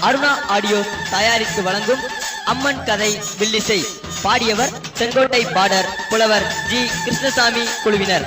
Aruna audio தயாரித்து வழங்கும் அம்மன் கதை வில்லிசை. பாடியவர் செங்கோட்டை பாடர் புலவர் ஜி கிருஷ்ணசாமி குழுவினர்.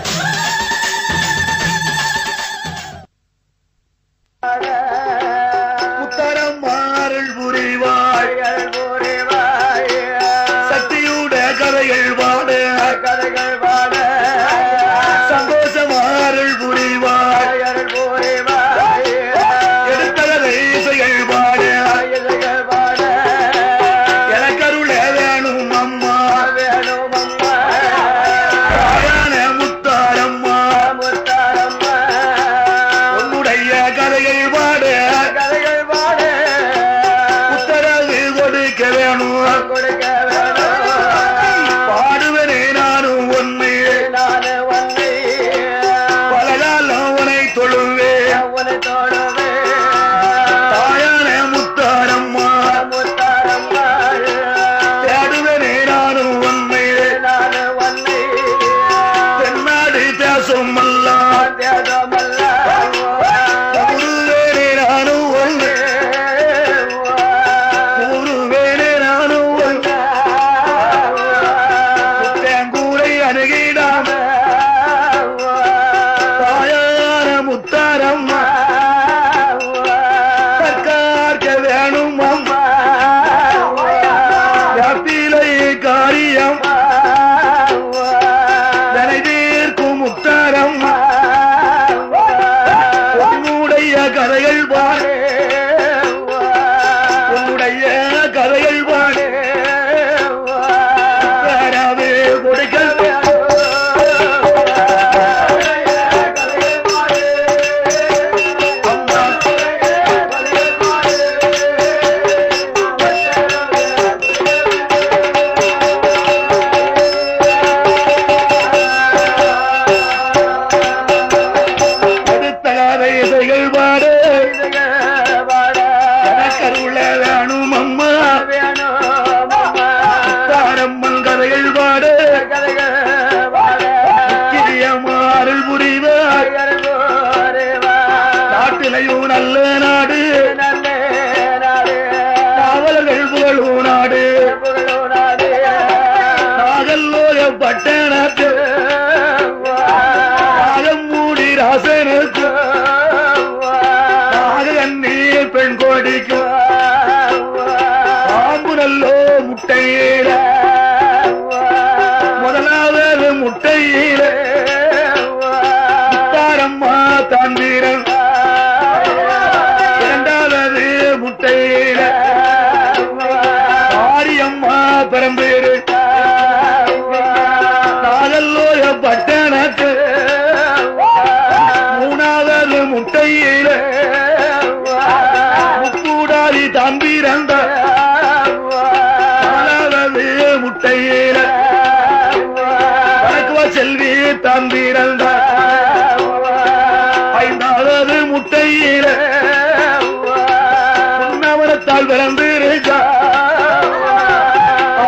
முதலாவது முட்டையில முத்தாரம்மா தான் வீரன், இரண்டாவது முட்டையில ஆரியம்மா பரம்பேரு, நாகல்லோய பட்டணத்து மூணாவது முட்டையில முக்கூடாதி தான் வீரந்த, முட்டையில செல்வி தான் வீரந்த, ஐந்தாவது முட்டையில உண்ணவனத்தால் பிறந்திருக்க,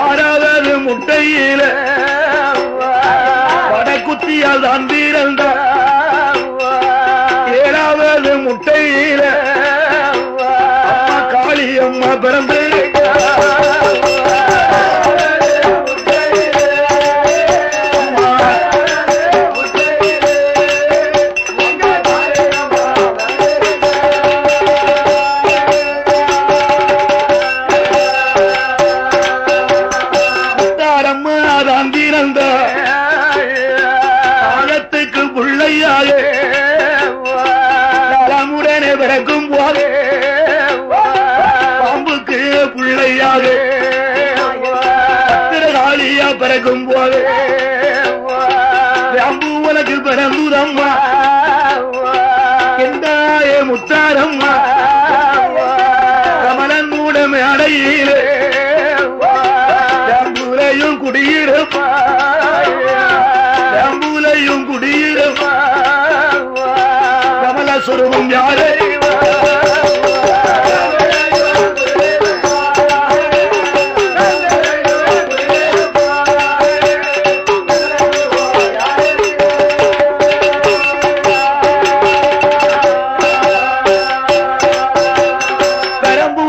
ஆறாவது முட்டையில வடக்குத்தியால் தான் வீரந்த, ஏழாவது முட்டையில அம்மா காளியம்மா பிறந்திருக்க. பிறக்கும் போது பாம்புக்கு பிள்ளையாக காளியா பிறக்கும் போது பாம்பு உனக்கு பிறந்துதம்மா எந்தாய முத்தாரம்மா கமலன் மூட மேடையிலே பாம்புலையும் குடியிருப்பா, பாம்புலையும் குடியிருப்பா, கமல சுரூபம் யாரை பெரம்பு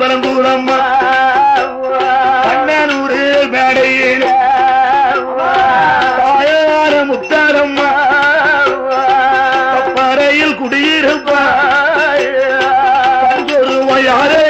பரங்கூரம்மா கண்ணனூரு மேடையில் தாயார முத்தாரம்மா பறையில் குடியிருப்பாய் யாரே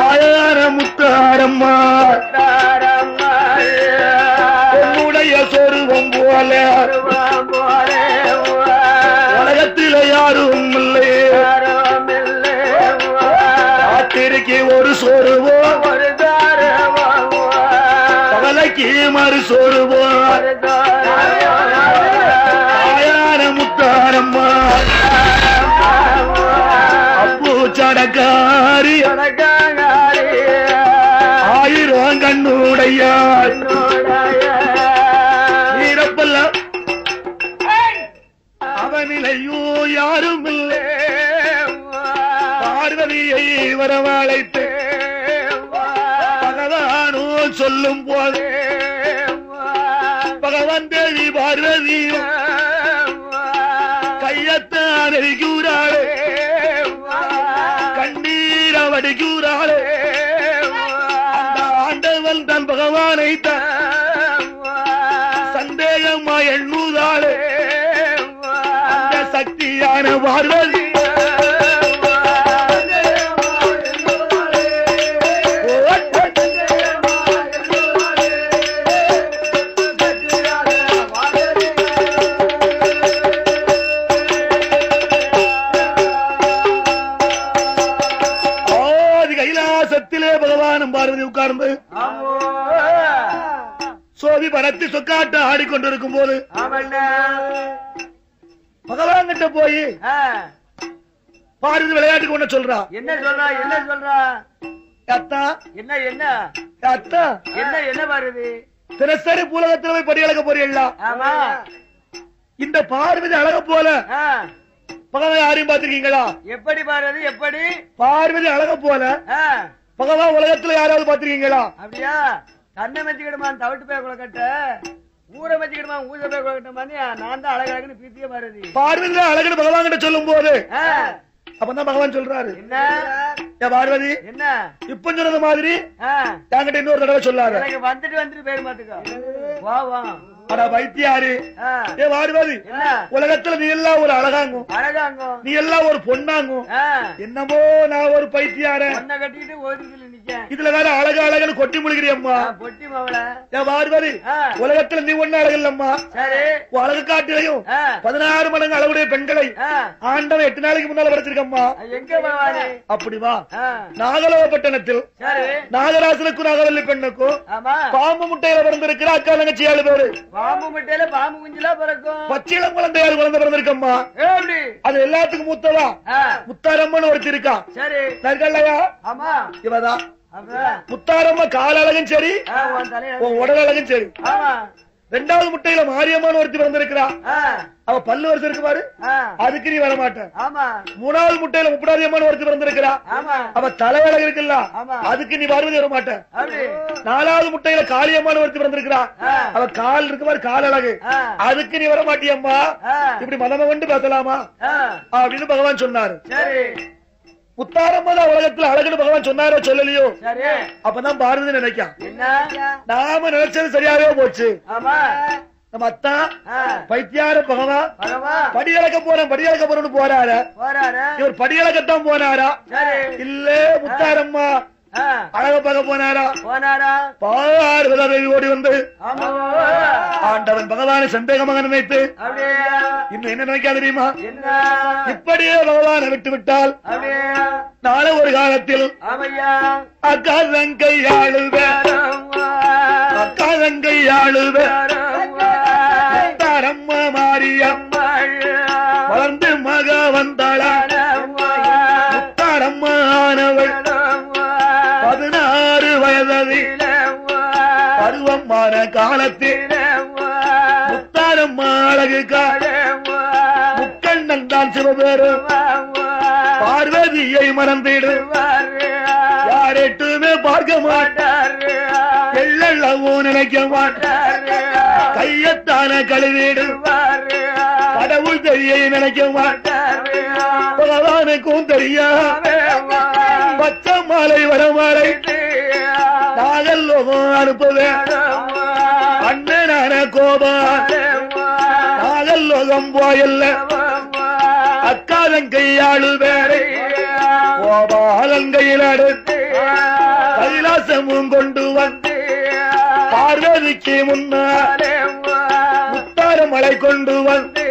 தாயார முத்தாரம்மா உன்னுடைய சொருவம் போல உலகத்தில் யாரும் இல்லை ராத்திரிக்கு ஒரு சொருவோ பகலைக்கு மறு சொருவோ தாயார முத்தாரம்மா சடகாரி ஆயிரம் கண்ணுடைய நீரப்பல்ல அவனிலையோ யாரும் இல்லை பார்வதியை வரவழைத்து பகவானோ சொல்லும் போது பகவான் தேவி பார்வதியும் கையத்தான் அறிகிறாளே வடிக்கூறாளே ஆண்டவன் தன் பகவானை சந்தேகமா எண்ணூதாளே சக்தியான பார்வதி உட்கார்ந்து சோதி பரத்தி சொக்காட்ட ஆடிக்கொண்டிருக்கும் போது பகவான் கிட்ட போய் பார்வதி விளையாட்டு கொண்டு சொல்றா. என்ன சொல்றா? என்ன சொல்றா? அத்தா என்ன என்ன அத்தா என்ன என்ன பார்வதி தினசரி பூலகத்தில் போய் படி அழக போறீங்களா? இந்த பார்வதி அழக போல பகவான் யாரையும் பார்த்திருக்கீங்களா? எப்படி பார்வதி? எப்படி பார்வதி அழக போல பகவான் உலகத்துல யாராவது பாத்திருக்கீங்களா? அப்படியா? கண்ணை வச்சுக்கிடுமா தவிட்டு போய் குளக்கட்ட ஊரை வச்சுக்கிடுமா ஊச போய் குளக்கட்ட மாதிரி நான் தான் அழகழகுன்னு பீத்திய பாரதி பார்வதி அழகுன்னு பகவான் கிட்ட சொல்லும் போது அப்பதான் பகவான் சொல்றாரு, என்ன பார்வதி என்ன இப்ப சொன்னது மாதிரி என்கிட்ட இன்னொரு தடவை சொல்லாரு. வந்துட்டு வந்துட்டு பேரு மாத்துக்கோ வைத்தியாரு பார்வதி உலகத்துல நீ எல்லாம் ஒரு அழகாங்கும் அழகாங்கும் நீ எல்லாம் ஒரு பொண்ணாங்கும் என்னமோ நான் ஒரு பைத்தியார கட்டிட்டு இதுல வேற அழகு அழகுன்னு கொட்டி முழுகிறியம்மா பொட்டி பார்வதி உலகத்துல நீ ஒண்ணு அழகு இல்லம்மா அழகு காட்டிலையும் 16 மடங்கு அழகுடைய பெண்களை ஆண்டவன் 8 நாளைக்கு முன்னால படைச்சிருக்கம்மா. அப்படி வா நாகலோகப்பட்டணத்தில் நாகராசனுக்கும் நாகவல்லி பெண்ணுக்கும் பாம்பு முட்டையில பிறந்திருக்கிற அக்கா தங்கச்சி 7 பேரு பாம்பு முட்டையில பாம்பு குஞ்சுலா பிறக்கும் பச்சிளம் குழந்தையாரு குழந்தை பிறந்திருக்கம்மா. அது எல்லாத்துக்கும் மூத்தவா முத்தாரம்மன் ஒருத்தி இருக்கா. சரி நற்கல்லையா? ஆமா இவதான் முத்தாரம்மா கால அழகும் சரி உடல் அழகும் சரி. ரெண்டாவது முட்டையில மாரியம்மான்னு ஒருத்தி பிறந்திருக்கிறா. அவ பல்லு வருஷம் இருக்கு பாரு அதுக்கு நீ வரமாட்ட. மூணாவது முட்டையில முப்படாதியம்மான்னு ஒருத்தி பிறந்திருக்கிறா. அவ தலையழகு இருக்குல்ல அதுக்கு நீ பார்வதி வர மாட்ட. நாலாவது முட்டையில காளியம்மான்னு ஒருத்தி பிறந்திருக்கிறா. அவ கால் இருக்கு பாரு கால் அழகு அதுக்கு நீ வர மாட்டியம்மா. இப்படி மதம கொண்டு பேசலாமா அப்படின்னு பகவான் சொன்னாரு. முத்தாரம்மா உலகத்துல அழகுன்னு பகவான் சொன்னாரோ சொல்லலையோ அப்பதான் பார்வதி நினைக்கான் நாம நினைச்சது சரியாவே போச்சு. நம்ம அத்தா பைத்தியார பகவான் படியளக்க போறோம்னு போறாரு. இவர் படியளக்கத்தான் போனாரா இல்ல முத்தாரம்மா அழக பார்க்க போனாரா? பார்வதி ஓடி வந்து ஆண்டவன் பகவானை சந்தேகமாக நினைத்து இன்னும் என்ன நினைக்கா தெரியுமா? இப்படியே பகவானை விட்டு விட்டால் நாளை ஒரு காலத்தில் அக்கா தங்கை ஆளுவ முத்தாரம்மா மாரியம்மா வளர்ந்து மக வந்தாளா முத்தாரம்மா பெண்ணானவள் 16 வயது பருவமான காலத்தில் முத்தாரம் அழகு முக்கண்ணன் தான் சிவபெரும் பார்வதியை மறந்திடும் யாரெட்டுமே பார்க்க மாட்டார் எள்ளவும் நினைக்க மாட்டார் கையத்தான கழுவிடுவார் கடவுள் தெரிய நினைக்க மாட்டார் பகவானுக்கும் தெரியா பச்சை மாலை வரமாலை நாகல்லோகம் அனுப்புவேன் அண்ணனான கோபம் நாகல்லோகம் போயல்ல அக்காதன் கையாளு வேறு கோபாலன் கையில் அடுத்து கைலாசமும் கொண்டு வந்து பார்வதிக்கு முன்னாலே முத்தார மலை கொண்டு வந்து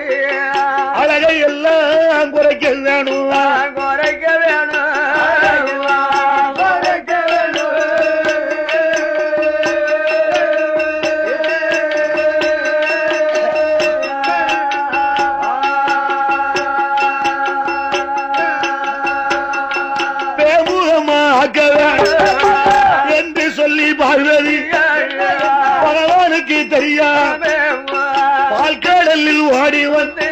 அழகை எல்லாம் குறைக்க வேணும் குறைக்க வேணும் என்று சொல்லி பார்வதி பகவானுக்கு தெரியாம பால்கடலில் ஓடி வந்து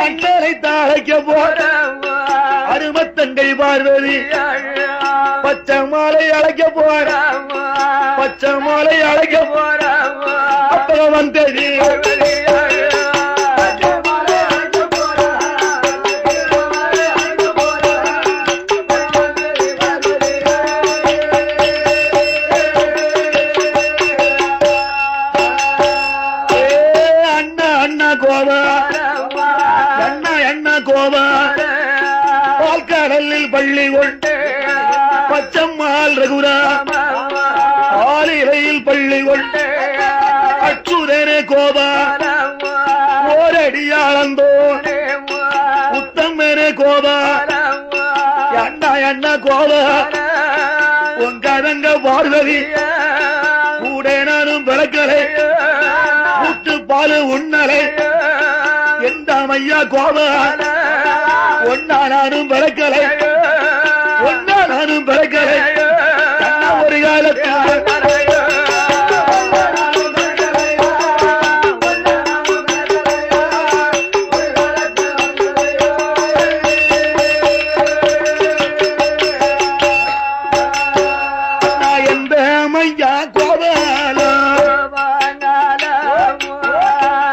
அண்ணனை தாழைக்க போற அருமத்தங்கை பார்வதி பச்சை மாலை அழைக்க போற பச்சை மாலை அழைக்க போற அப்பவன் தெரியும் பால்கடலில் பள்ளி கொண்டு பச்சம்மாள் ரகுராம ஆலிலையில் பள்ளி கொண்டு அச்சுதனே கோபால ஓரடியாளந்தோ உத்தமனே கோபால அண்ணா அண்ணா கோபால உங்கதங்க பார்வதி கூட நானும் பிறக்கலை முட்டு பாலு உண்ணலை எந்த மையா கோபால ஒன்னா நானும் பிறக்கலை ஒன்னா நானும் பிறக்கலை ஒரு காலத்தில் எந்த மையா கோபால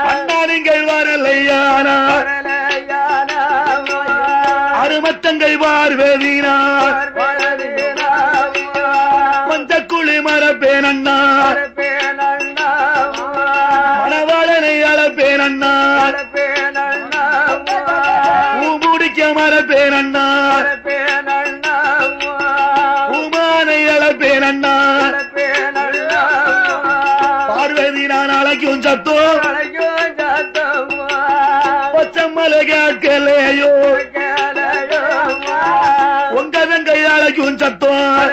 அண்ணா நீங்கள் வரலையானா அருமத்தங்கை பார்வதினார் மஞ்சக்குழி மரப்பேன் அண்ணா மணவாளனை அழப்பேன் அண்ணா பூமுடிக்க மரப்பேன் அண்ணா பூமானை அழப்பேன் அண்ணா பார்வதி நான் அழைக்கும் சத்தோ பச்சம்மலை கேட்கலையோ உங்கதன் கையாளைக்கும் சத்தம்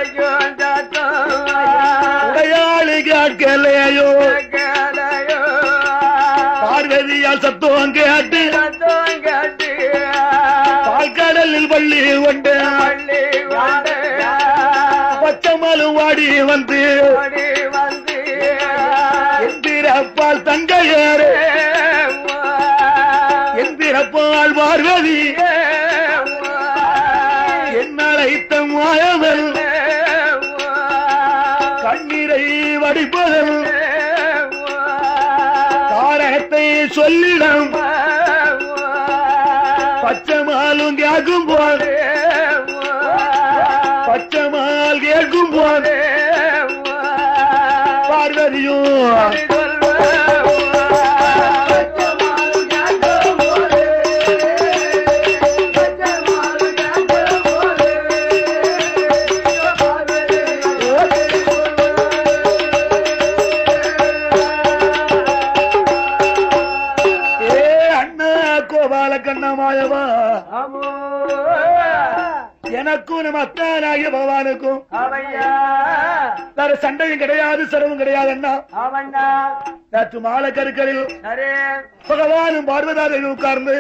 உடையாளி கேட்கலையோ பார்வதியால் சத்தம் கேட்டு பால்கடலில் பள்ளி கொண்டு பச்சமலும் வாடி வந்து எந்திரப்பால் தங்கையாரே எந்திரப்பால் பார்வதி என்னழைத்த மாயவல் கண்ணீரை வடிப்பதல் காரணத்தை சொல்லிடம் பச்சைமாலும் கேட்கும் போது பச்சைமால் கேட்கும் போது பார்வதியும் எனக்கும் நம்ம அத்தானாகிய பகவானுக்கும் வேற சண்டையும் கிடையாது சிரமம் கிடையாது அண்ணா நேற்று மாலை கருக்களில் பகவானும் பார்வதாதேவி உட்கார்ந்து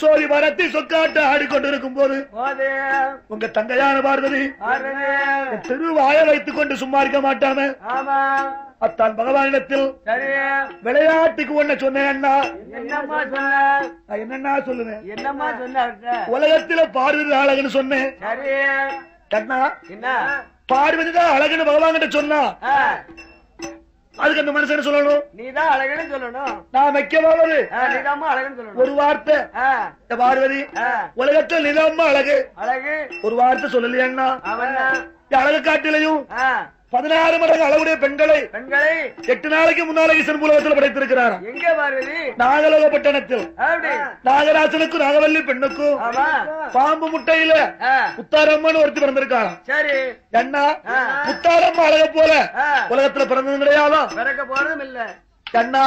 சோழி மரத்தை சொக்காட்டு ஆடிக்கொண்டிருக்கும் போது உங்க தங்கையான பார்வதி திருவாய வைத்துக் கொண்டு சும்மா இருக்க மாட்டாம அத்தான் பகவானிடத்தில் விளையாட்டுக்கு ஒண்ணு சொன்னேன் அண்ணா. என்னன்னா சொல்லுவேன், என்னம்மா சொன்ன உலகத்துல பார்வதி அழகுன்னு சொன்னேன் அண்ணா. பார்வதிதான் அழகுன்னு பகவான் கிட்ட சொன்னா அதுக்கு அந்த மனுஷன் சொல்லணும், நீதான் அழகுன்னு சொல்லணும். நான் வைக்கவாவது நீதாம்மா அழகுன்னு சொல்லணும். ஒரு வார்த்தை பார்வதி உலகத்தில் நீதாம்மா அழகு அழகு ஒரு வார்த்தை சொல்லலையா? அழகு காட்டிலையும் 16 மடங்கு அளவுடைய பெண்களை 8 நாளைக்கு முன்னால ஈசன் பூலகத்தில் படைத்திருக்கிறார். எங்க பார்வதி? நாகலோக பட்டணத்தில். நாகராசனுக்கும் நாகவல்லி பெண்ணுக்கும் பாம்பு முட்டையில முத்தாரம்மன் ஒருத்தி பிறந்திருக்காங்க. சரி அண்ணா, முத்தாரம்மா அழக போல உலகத்துல பிறந்ததும் கிடையாதா, பிறக்க போறதும் இல்ல. அண்ணா,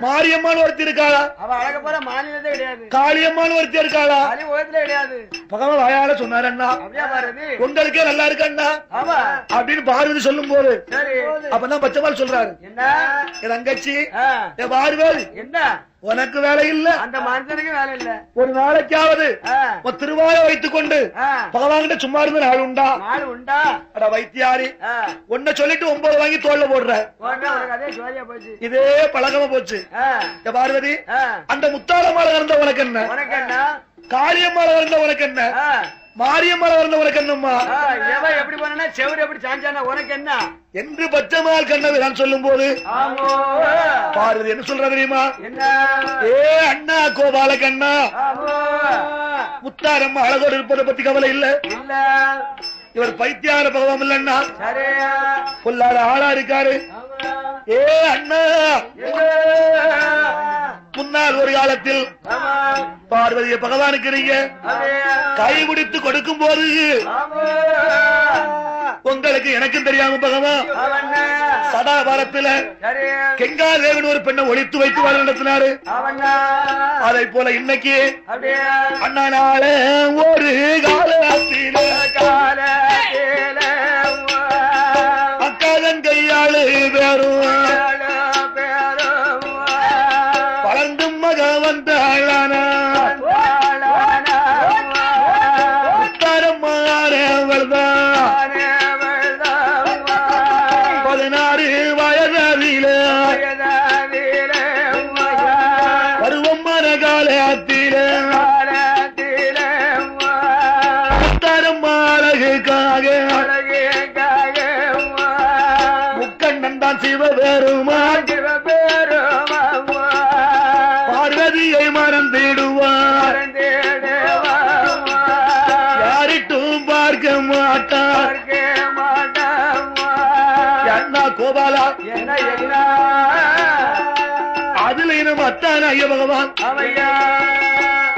மாரியம்மாள் ஒருத்தி இருக்காளா, அவ அழக போற மாநிலத்தே கிடையாது. காளியம்மாள் ஒருத்தி இருக்காளா, கிடையாது. பகவான் வாயால சொன்னார் அண்ணா, உங்களுக்கே நல்லா இருக்கு அண்ணா அப்படின்னு பார்வதி சொல்லும் போது அப்பதான் பச்சைமால் சொல்றாரு, என்ன தங்கச்சி பார்வதி என்ன உனக்கு வேலை இல்ல, அந்த மனுஷனுக்கு வேலை இல்ல. ஒரு நாளைக்காவது திருவாய வைத்துக் கொண்டு பகவான் கிட்ட சும்மா இருந்த நாள் உண்டா? நாள் உண்டா? அட வைத்தியாரி, ஒன்ன சொல்லிட்டு 9 வாங்கி தோல்ல போடுற, இதே பழக்கமா போச்சு. பார்வதி, அந்த முத்தாளமால இருந்த உனக்கு என்ன, உனக்கு என்ன காளியம்மால இருந்த உனக்கு என்ன, மாரியம்மால இருந்த உனக்கு என்னம்மா, எப்படி பண்ணா செவரு எப்படி சாஞ்சானா உனக்கு என்ன என்று பச்சைமால் கண்ணவி நான் சொல்லும் போது பார்வதி என்ன சொல்ற தெரியுமா? ஏ அண்ணா கோபால கண்ணா, முத்தாரம்மா அழகோடு இருப்பதை பத்தி கவலை இல்ல, இவர் பைத்தியார பகவான் இல்லன்னா பொல்லாத ஆளா இருக்காரு. ஏ அண்ணா, முன்னால் ஒரு காலத்தில் பார்வதிய பகவானுக்கு நீங்க கைபிடித்து கொடுக்கும் போது உங்களுக்கு எனக்கும் தெரியாம பகவான் சடாபாரத்துல கெங்காதேவன் ஒரு பெண்ணை ஒழித்து வைத்து வர நடத்தினாரு. அதை போல இன்னைக்கு அண்ணனால ஒரு காலத்தில அக்காதன் கையாளு பேரும் வளர்ந்தும் மக வந்தாளான முத்தாரம்மாறவள்தான் 16 வயதில பருவமான காலத்தில முத்தாரம்மா அழகுக்காக முக்கண்ணன் தான் சிவபெருமான் பார்வதியை மறந்திடுவார், யாரிட்டும் பார்க்க மாட்டார். அண்ணா கோபாலா, அதுல நம்ம அத்தான ஐய பகவான்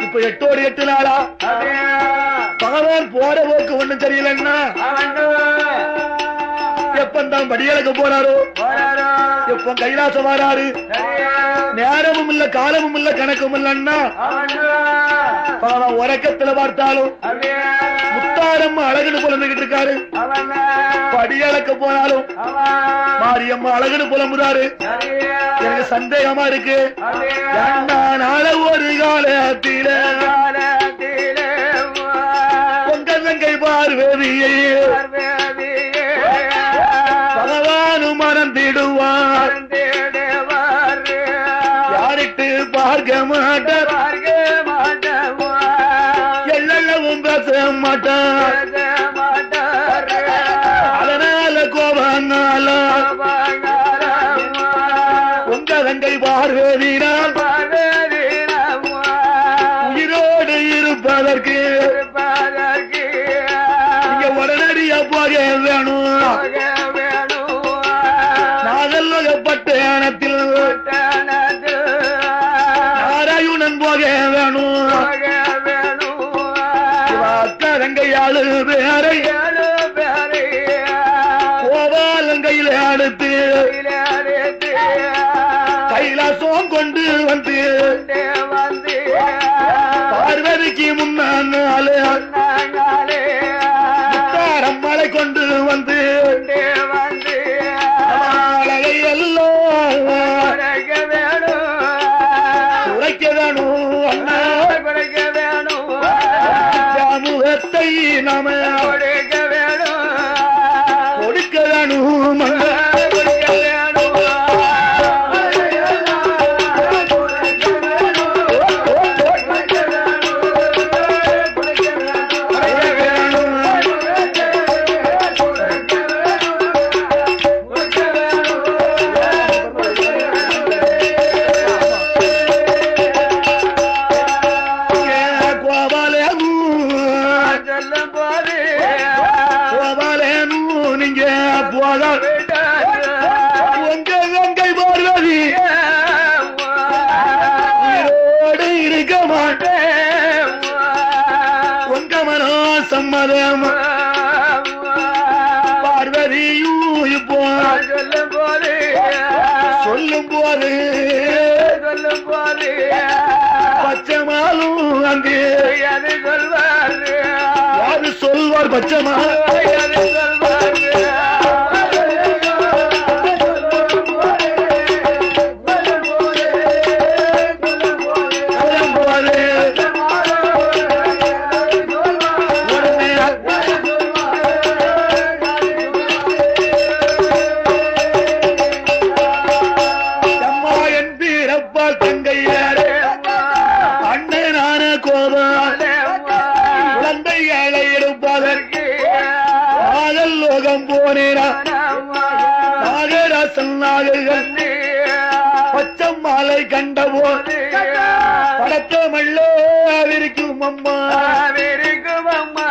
இப்ப 8 8 நாளா பகவான் போற போக்கு ஒண்ணும் தெரியலன்னா எப்பந்தான் படியலுக்கு போறாரோ, எப்ப கைலாசம் வராரு, நேரமும் இல்ல காலமும் இல்ல கணக்கும் இல்லன்னா உறக்கத்துல பார்த்தாலும் முத்தாரம்மா அழகுன்னு புலம்பிக்கிட்டு இருக்காரு. படியளக்க போனாலும் மாரியம்மா அழகுன்னு புலம்புறாரு. எனக்கு சந்தேகமா இருக்கு, நாள ஒரு காலத்தில உங்க தங்கை பார்வதியை பகவானும் மறந்திடுவார், யாரிட்டு பார்க்க மாட்டார், எல்லவும் பேச மாட்டார். அதனால கோபனால உங்க தங்கை பார்வதினால் உயிரோடு இருப்பதற்கு நீங்க உடனடியா போக வேணும். நாகல்வகப்பட்டணத்தில் நாராயணன் போக வேணும். அக்கரங்கையாளு பேரை கோபாலங்கையில அடுத்து கைலாசம் கொண்டு வந்து பார்வதிக்கு முன்னால கொடுக்காம கொடுக்க வேணும் பார்வதியும் சொல்லும் போது பச்சமாலும் அங்கு யாரு சொல்வார் பச்சமா பச்சம்மாலை கண்டபோது படத்தமல்லோ விரிக்கும் அம்மா விரிக்கும் அம்மா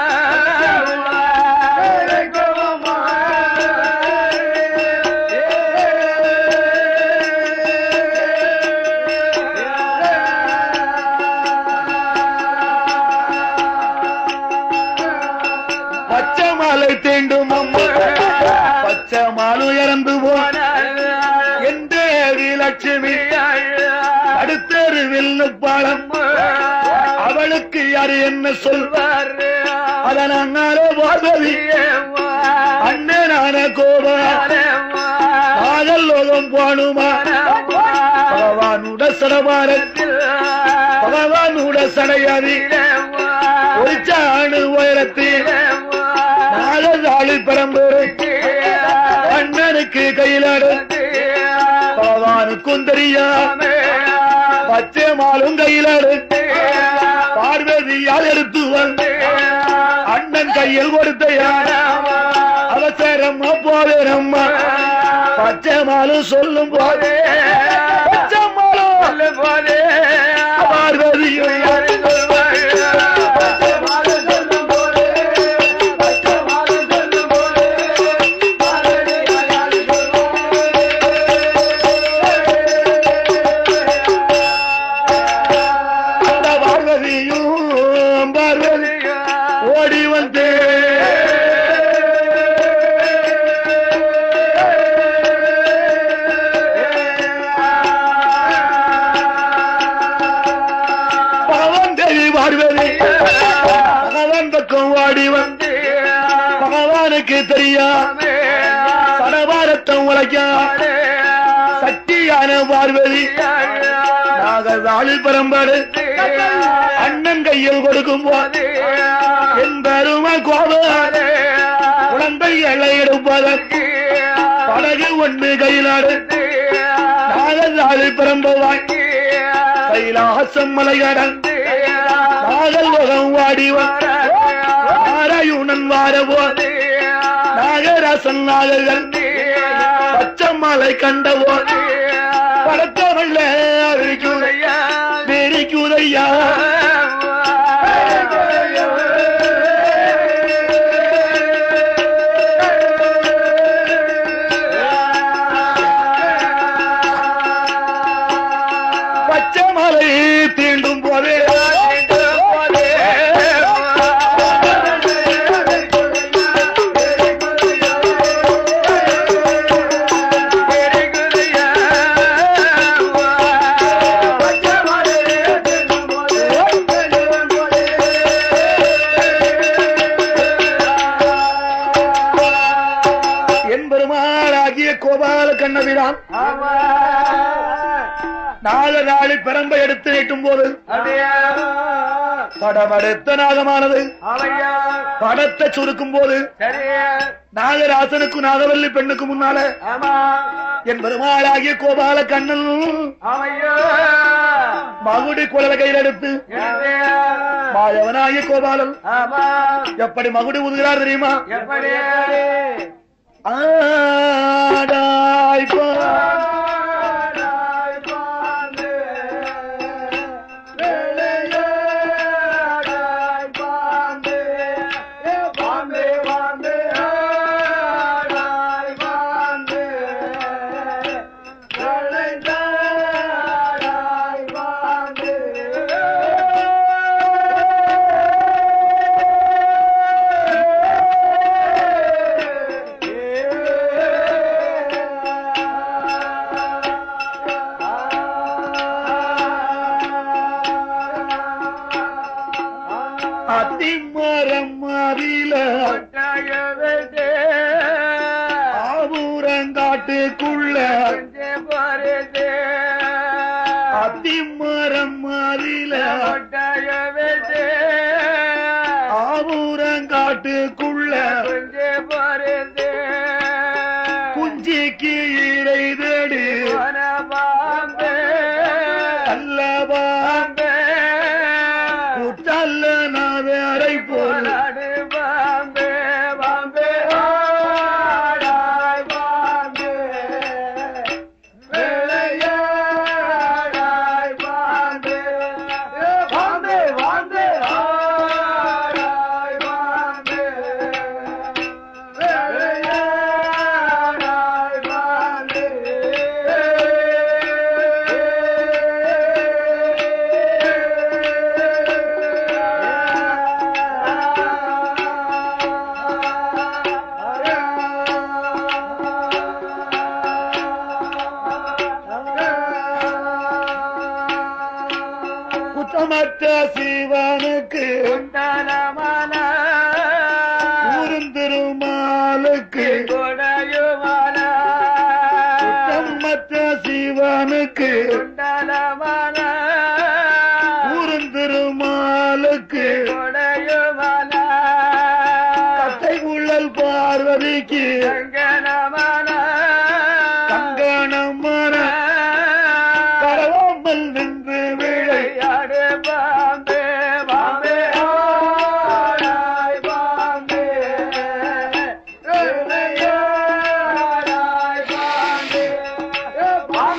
பச்சமாலை தீண்டும் அம்மா பச்சமாலும் இறந்து போன லட்சுமி அடுத்தருவில் பாடம் அவளுக்கு யாரு என்ன சொல்வார் அதனால பார்வதி அண்ணனான கோபால் லோகம் போனுமா பகவானுட சடபாரத்தில் பகவானுட சடையாதி ஒரு சாணு உயரத்தில் நாகசாலி பரம்பரை அண்ணனுக்கு கையிலாடு பகவானுக்கும் தெரியாம பச்சை மாலும் கையில் எடுத்து பார்வதியால் எடுத்து வந்து அண்ணன் கையில் கொடுத்த அவசரமா போவேனம்மா பச்சை மாலும் சொல்லும் போதே பச்சை மாலும் சொல்லும் போதே பார்வதியும் பகவானுக்கு தெரியாம சடபாரத்தம் உழைக்காத சக்தியான பார்வதி நாகசாலி பரம்பரை அண்ணன் கையில் கொடுக்கும் போது என் பெருமை கோபம் குழந்தைகளை எடுப்பதற்கு படகு ஒன்று கையிலாடு நாகசாலி பரம்பரை கைலாசம் மலையடந்து நாகல் முகம் வாடி நாராயுணன் வாரபோது நாகராசன் நாகர்கள் பச்சம்மாலை கண்டபோது படத்தவல்ல விரிக்குதையா விரிக்குதையா பச்சைமலை தீண்டும் போதே கோபால கண்ணபிரான் நாளை பெரம்பை எடுத்து நீட்டும் போது படம் அடுத்த நாகமானது படத்தை சுருக்கும் போது நாகராசனுக்கும் நாகவல்லி பெண்ணுக்கு முன்னால என் பெருமாளாகிய கோபால கண்ணன் மகுடி குழல கையில் எடுத்து மாயவனாகிய கோபாலன் எப்படி மகுடி ஊதுகிறார் தெரியுமா? ஆடாய் ஆபூரங்காட்டுக்குள்ள அத்திமரம் மாதில ஆபூரங்காட்டுக்குள்ள குஞ்சிக்கு இறை தேடு அல்ல பாம்பே குற்றல்ல நாவேரை போல சிவனுக்கு திருமாலுக்கு குற்றமற்ற சிவனுக்கு திருமாலுக்கு கட்டை குழல் பார்வதிக்கு கங்கணமான பரவாமல் நின்று விளையாடு பாம்பே பாம்பே பாம்பே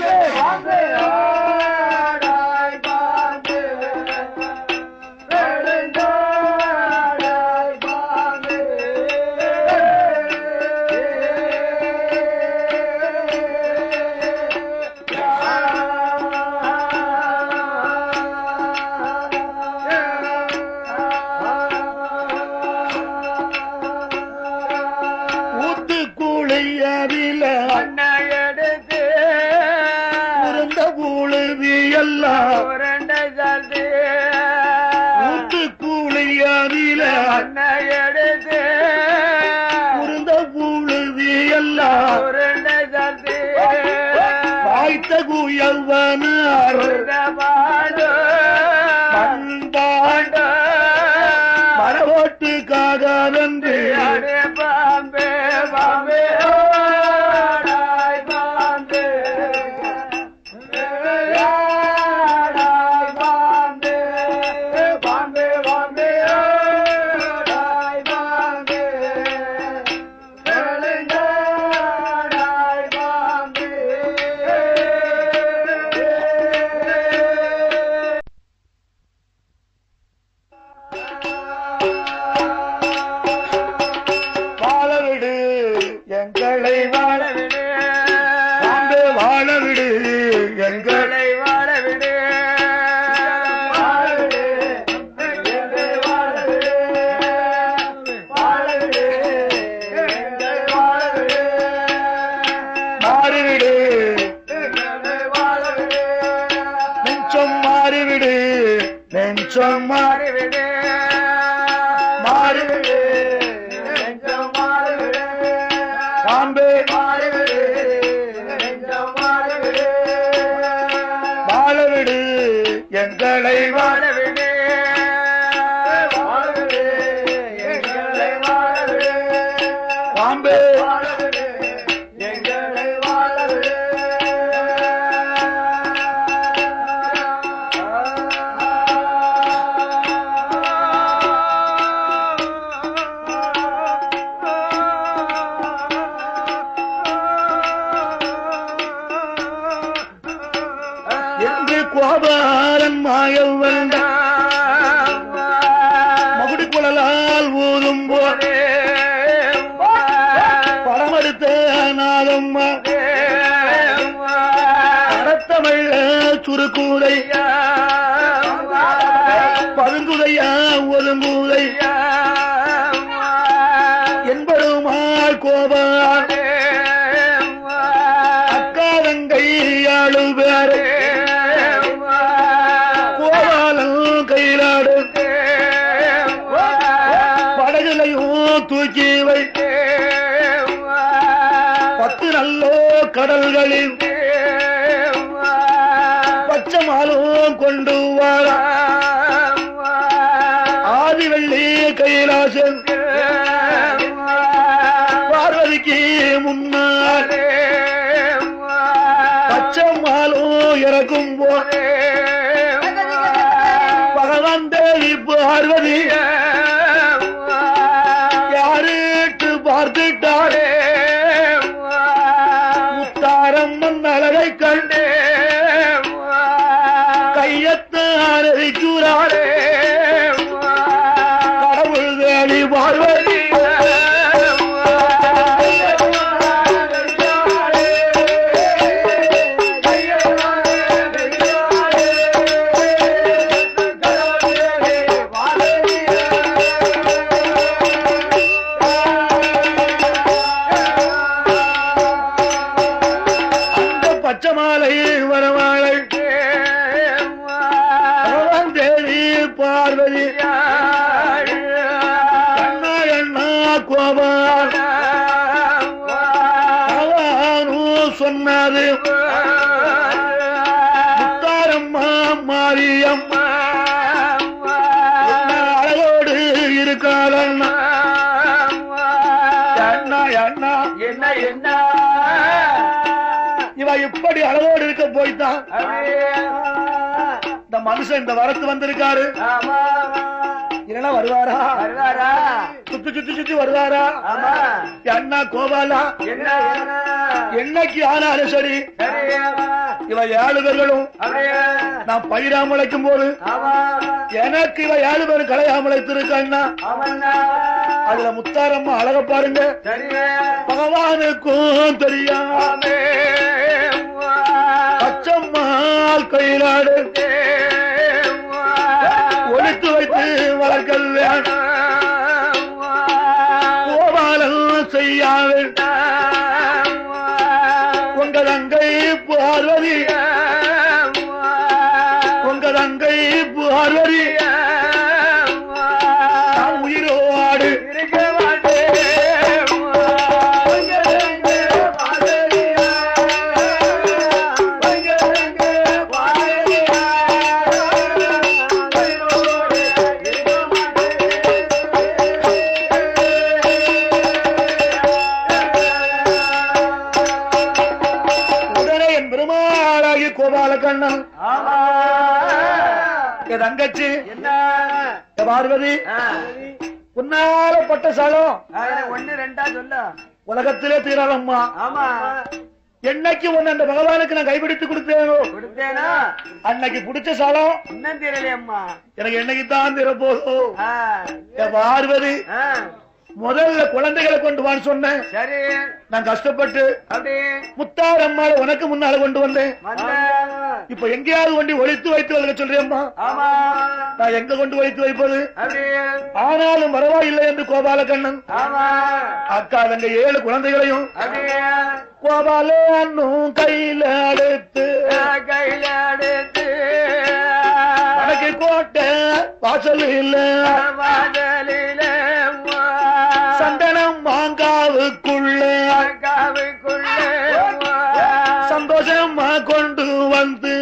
பாம்பே பாம்பே ஊத்து கூலியாதில உருந்த பூழுதி எல்லாம் வாய்த்த குயவனார் மரவோட்டுக்காக நன்றி பாம்பே பாம்பே எங்களை வாழவிடு எங்களை வாழவிடு பாம்பே எங்களை வாழவிடு கோபாலன் மாயல் வந்த மகுடி குழலால் ஊதும் போதே படமெடுத்த நாதம்மா அடத்தமிழ சுருக்கூதை பதுங்குதையா ஒதுங்குதையா என்பதுமாள் கோபால் அக்காதங்கை ஆளு பேரே படகுலையும் தூக்கி வைத்து 10 நல்லோ கடல்களில் பச்சமாலும் கொண்டு வர ஆதி வெள்ளி கைலாசம் பார்வதிக்கு முன்னால் பச்சமாலும் இறக்கும் போதே பகவான் தேவி பார்வதி யாருட்டு பார்த்துட்டாரே முத்தாரம்மன் அழகை கண்டே கையத்து அரைக்குறாரே கடவுள் தேவி பார்வதி பச்சமாலை வரவாளை பகவான் தேவி பார்வதி அண்ணா அண்ணா கோபால் பகவானும் சொன்னது முத்தாரம்மா மாரியம்மா அழகோடு இருக்காளண்ணா அண்ணா அண்ணா என்ன என்ன இவ இப்படி அளவோடு இருக்க போய்தான் இந்த மனுஷன் இந்த வரத்து வந்திருக்காரு இல்லைன்னா வருவாரா சுத்தி வருவாரா அண்ணா கோபாலா என்னைக்கு ஆனாலும் சரி இவ 7 பேர்களும் நான் பயிராம உழைக்கும் போது எனக்கு இவ 7 பேரும் கலையாம உழைத்திருக்கா அதுல முத்தாரம்மா அழக பாருங்க பகவானுக்கும் தெரியாமே பச்சம்மாள் கையிலாடு ஒழித்து வைத்து வளர்க்கல் கோபாலம் செய்யாது உங்க தங்கை பார்வதி உங்க தங்கை பார்வதி நான் உயிரோடு இருக்க மாட்டேன் கோபால கண்ணன் தங்கச்சி பார்வதி உன்னால பட்ட சாலம் 1 2 சொல்ல உலகத்திலே தீராதம்மா என்னைக்கு ஒன்னு அந்த பகவானுக்கு நான் கைப்பிடித்து கொடுத்தேனோ அன்னைக்கு பிடிச்ச சாலம் இன்னும் தீரலையம்மா எனக்கு என்னைக்கு தான் தீர போதும் பார்வதி முதல்ல குழந்தைகளை கொண்டு வான்னு சொன்னேன் சரி நான் கஷ்டப்பட்டு முத்தாரம்மாளை உனக்கு முன்னால கொண்டு வந்தேன் இப்ப எங்கேயாவது கொண்டு ஒழித்து வைத்து வைக்க சொல்றேம்மா நான் எங்க கொண்டு ஒழித்து வைப்பது ஆனாலும் பரவாயில்லை என்று கோபால கண்ணன் அக்கா தங்க 7 குழந்தைகளையும் கோபாலும் கையில எடுத்து வடக்கு கோட்டை வாசல் இல்ல சந்தனம் மாங்காவுக்குள்ள சந்தோஷமா கொண்டு வந்து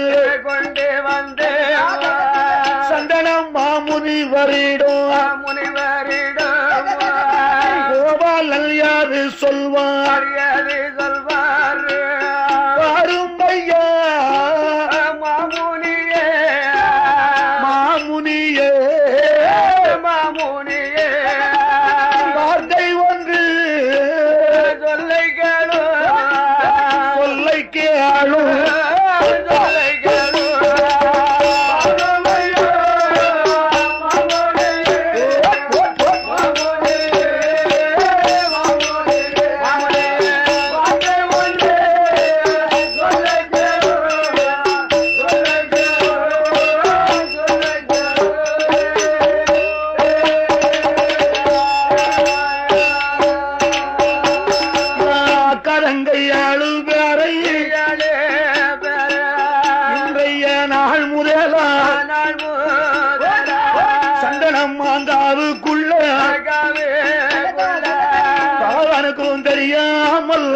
கோபாலன் யாது சொல்வார் வரும் ஐயா மாமுனியே வார்த்தை ஒன்று சொல்லை கேளும் பகவானுக்கும் தெரியாமல்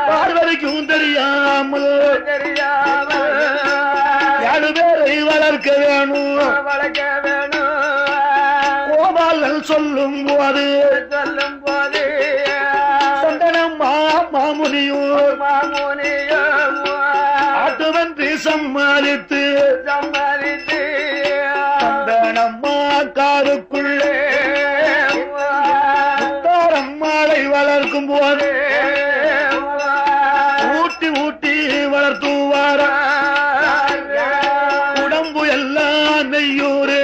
பார்வதிக்கும் தெரியாமல் 7 பேரை வளர்க்க வேணும் கோபாலன் சொல்லும் போது சந்தனம் மாமுனியும் ஆட்டுவன்றி சம்மாதித்து சந்தனம்மா காருக்குள்ளே முத்தாரம்மாளை வளர்க்கும் போது ஊட்டி ஊட்டி வளர்த்துவார உடம்பு எல்லாம் நெய்யூரு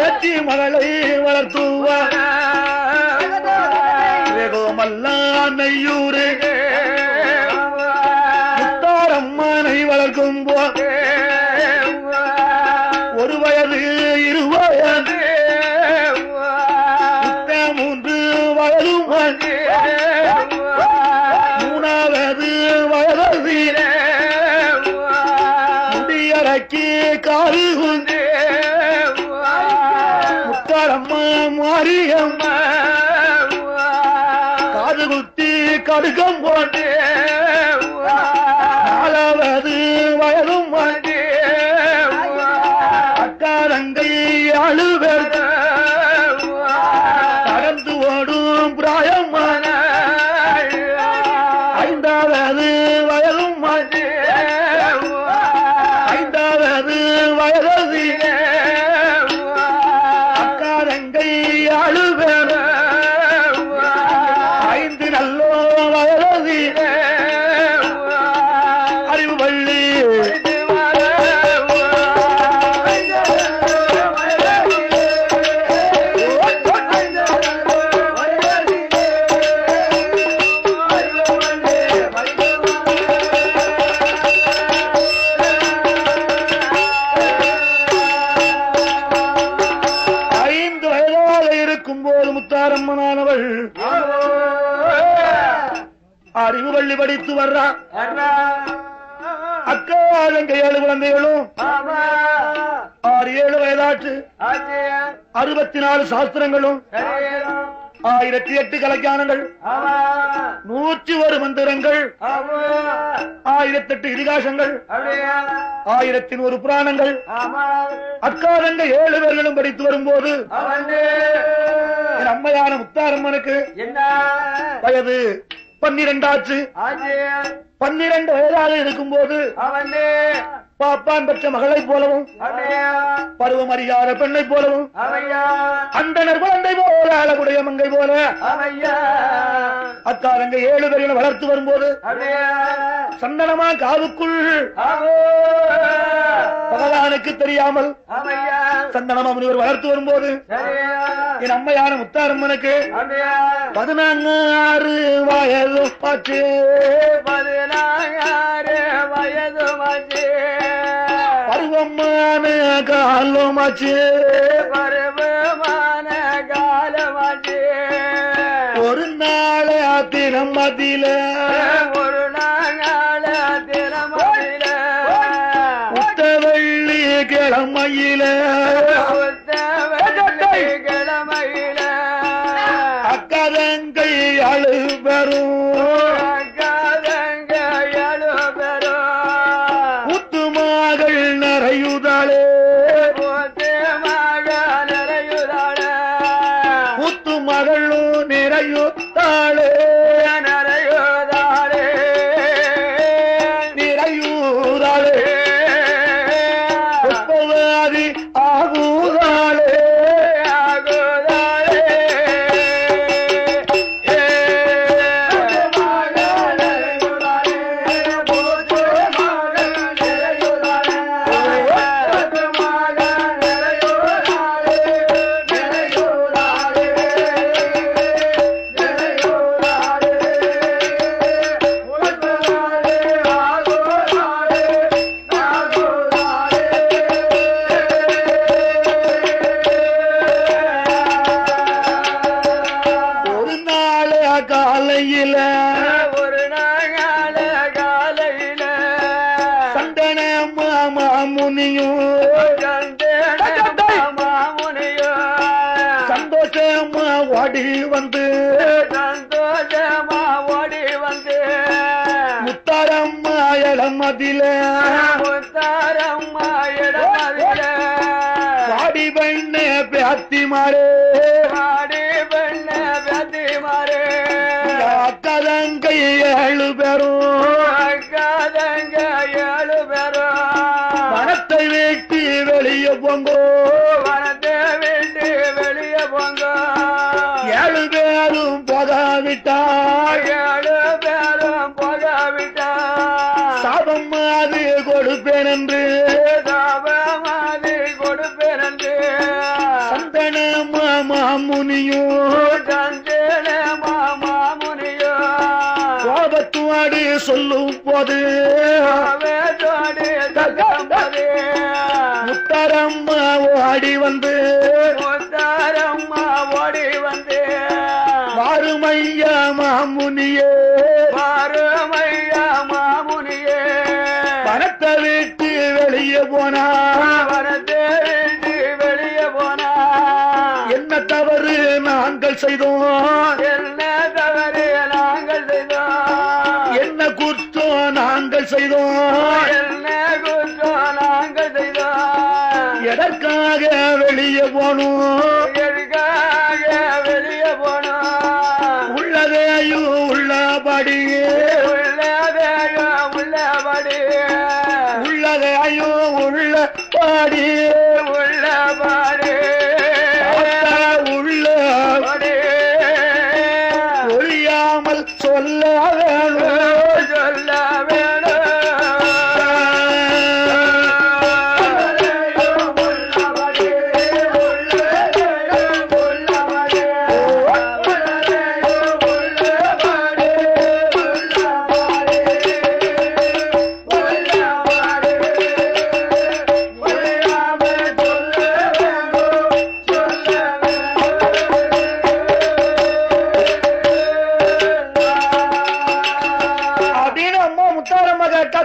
ஏற்றி மகளை வளர்த்துவார் வேகமெல்லாம் நெய்யூரு முத்தாரம்மனை வளர்க்கும் போது 1 வயது 2 வயது 3 வயதும் 3வது வயது முடியறக்கி காது குந்து முத்தாரம்மா மாரியம்மா காது குத்தி கடுக்கம் போட்டு 4வது வயதும் அக்காரங்கை 7 பேர் நடந்து ஓடும் பிராயமான 5வது வயதும் 5வது வயது அக்காரங்கை 7 பேர் 5 நல்லோ வயது அறிவு வள்ளி முத்தாரம்மனானவள் அறிவு பள்ளி படித்து வர்றான். அக்கா எங்க 7 குழந்தைகளும் 6-7 வயதாற்று 64 சாஸ்திரங்களும் 1008 கலக்கானங்கள் 101 மந்திரங்கள் 1008 இதிகாசங்கள் 1100 புராணங்கள் அக்காரங்க 7 பேர்களும் படித்து வரும்போது என் அம்மையான முத்தாரம்மனுக்கு வயது 12 ஆச்சு. 12 வயதாக இருக்கும் போது பாப்பான் பெற்ற மகளை போலவும் பருவம் அறியாத பெண்ணை போலவும் அந்தனர் குழந்தை போல அழகுடைய மங்கை போல அக்காரங்க 7 பேர்களை வளர்த்து வரும்போது சந்தனமா காவுக்குள் பகவானுக்கு தெரியாமல் சந்தனமா முனிவர் வளர்த்து வரும்போது என் அம்மையான முத்தாரம்மனுக்கு 16 வயது ஆச்சு. 16 வயது பருவமான காலமாச்சு. ஒரு நாள் தினம் மதியில உத்தவள்ளி கிழமையில அக்கதங்கை அழுபெறும் நிறையுதாளே மகளும் நிறையுத்தாளே நிறையுதாளே நிறையுதாளே புஷ்பவாதி ஆகுதாளே ஆகுதாளே காலையில ஒரு நாள் காலையில சந்தன மாமா முனியும் சந்தோஷமா ஓடி வந்து முத்தாரம்மா இடமதில பாடி பெண்ண பேத்தி மாறே அக்கதங்க 7 பேரும் பணத்தை வீட்டி வெளியே போங்கோ 7 பேரும் போகாவிட்டால் சாபம் அது கொடுப்பேன் என்று சந்தன மாமா முனியும் கோபத்துவாடு சொல்லும் போது முத்தாரம்மா ஓடி வந்து வாருமையா மாமுனியே பணத்தை விட்டு வெளியே போனா என்ன தவறு நாங்கள் செய்தோம் என்ன குற்றம் நாங்கள் செய்தோம் எதற்காக வெளியே போனோம் உள்ளதையும் உள்ளபடி உள்ளதையும் உள்ளபடி ஒழியாமல் சொல்ல வேணும் சொல்ல வேணும்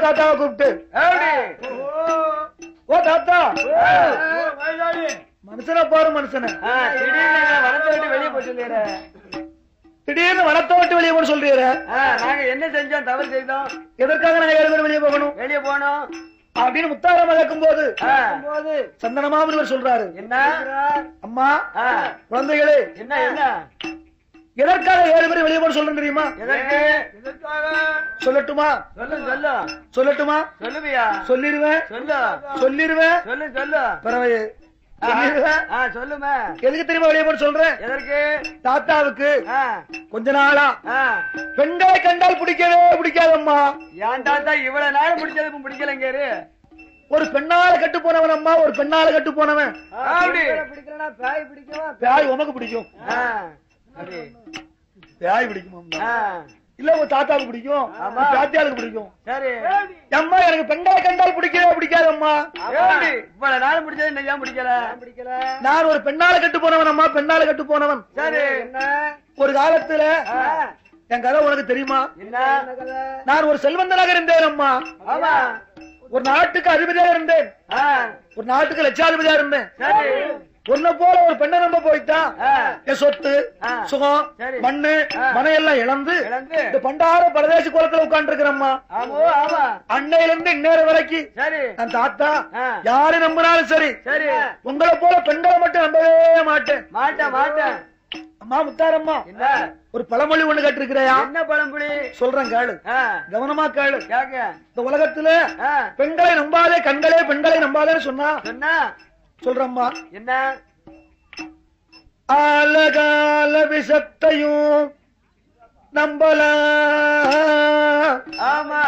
தாத்தாவை கூப்பிட்டு ஓ தாத்தா மனுஷனை பாரு மனுஷனை திடீர்னு வனத்தை விட்டு வெளியே போன சொல்றீர நாங்க என்ன செஞ்சோம் தவறு செய்தோம் எதற்காக நாங்க 7 பேர் வெளியே போகணும் அப்படின்னு முத்தாரம் கேட்கும் போது சந்தனமாமன் சொல்றாரு என்ன அம்மா குழந்தைகளே என்ன என்ன எதற்காக 7 பேர் வெளியே போன சொல்றேன் தெரியுமா சொல்லட்டுமா சொல்லட்டுமா சொல்லுவியா சொல்லிருவேன் சொல்லிருவேன் சொல்லு பரவாயில்லை சொல்லுமே எதுக்கு தெரியுமா வெளியே போன சொல்றேன் எதற்கு தாத்தாவுக்கு கொஞ்ச நாளா பெண்களை கண்டால் பிடிக்கவே பிடிக்காதம்மா ஏன் தாத்தா இவ்வளவு நாள் பிடிச்சது பிடிக்கலங்க ஒரு பெண்ணால கட்டு போனவன் அம்மா ஒரு பெண்ணால கட்டு போனவன் பேய் உமக்கு பிடிக்கும் பேய் பிடிக்கும் இல்ல உங்க தாத்தாவுக்கு பிடிக்கும் தாத்தியாளுக்கு பிடிக்கும் சரி அம்மா எனக்கு பெண்களை கண்டால் பிடிக்கவே பிடிக்காதம்மா இவ்வளவு நாள் பிடிச்சது என்ன ஏன் பிடிக்கல நான் ஒரு பெண்ணால கட்டு போனவன் அம்மா பெண்ணால கட்டு போனவன் சரி ஒரு காலத்துல என் கதை உனக்கு தெரியுமா நான் ஒரு செல்வந்தனாக இருந்தேன் அம்மா ஒரு நாட்டுக்கு அதிபதியாக இருந்தேன் ஒரு நாட்டுக்கு லட்சாதிபதியா இருந்தேன் உன்னை போல ஒரு பெண்ணை நம்ப போயிட்டான் என் சொத்து சுகம் மண்ணு மனையெல்லாம் இழந்து இந்த பண்டார பரதேசி குளத்துல உட்கார்ந்து இருக்கிறம்மா அன்னையில இருந்து இந்நேரம் வரைக்கும் நான் தாத்தா யாரு நம்பினாலும் சரி உங்களை போல பெண்களை மட்டும் நம்பவே மாட்டேன் அம்மா முத்தாரம்மா என்ன ஒரு பழமொழி ஒண்ணு கேட்டிருக்கிறையா? என்ன பழம்புலி? சொல்றேன் கேளு, கவனமா கேளு. கேக்க. இந்த உலகத்துல பெண்களை நம்பாதே, கண்களே பெண்களை நம்பாதேன்னு சொன்னா சொன்னா சொல்றம்மா. என்ன? ஆலகால விஷத்தையும் நம்பலாம், ஆமா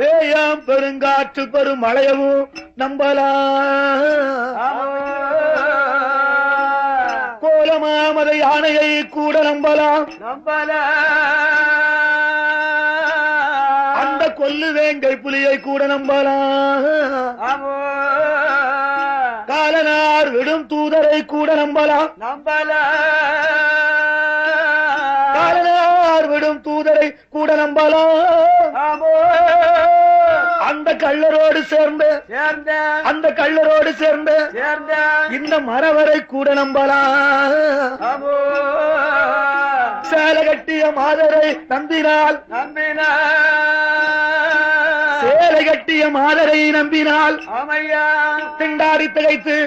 பேயாம் பெருங்காற்று பெரும் மழையவும் நம்பலாம், கோலமாமதை யானையை கூட நம்பலாம், அந்த கொல்லு வேங்கை புலியை கூட நம்பலாம், காலனார் விடும் தூதரை கூட நம்பலாம், காலனார் விடும் தூதரை கூட நம்பலாம், அந்த கள்ளரோடு சேர்ந்து அந்த கள்ளரோடு சேர்ந்து இந்த மரவரை கூட நம்பலாம், சேலை கட்டிய மாதரை நம்பினால் சேலை கட்டிய மாதரை நம்பினால் திண்டாடி திகைத்து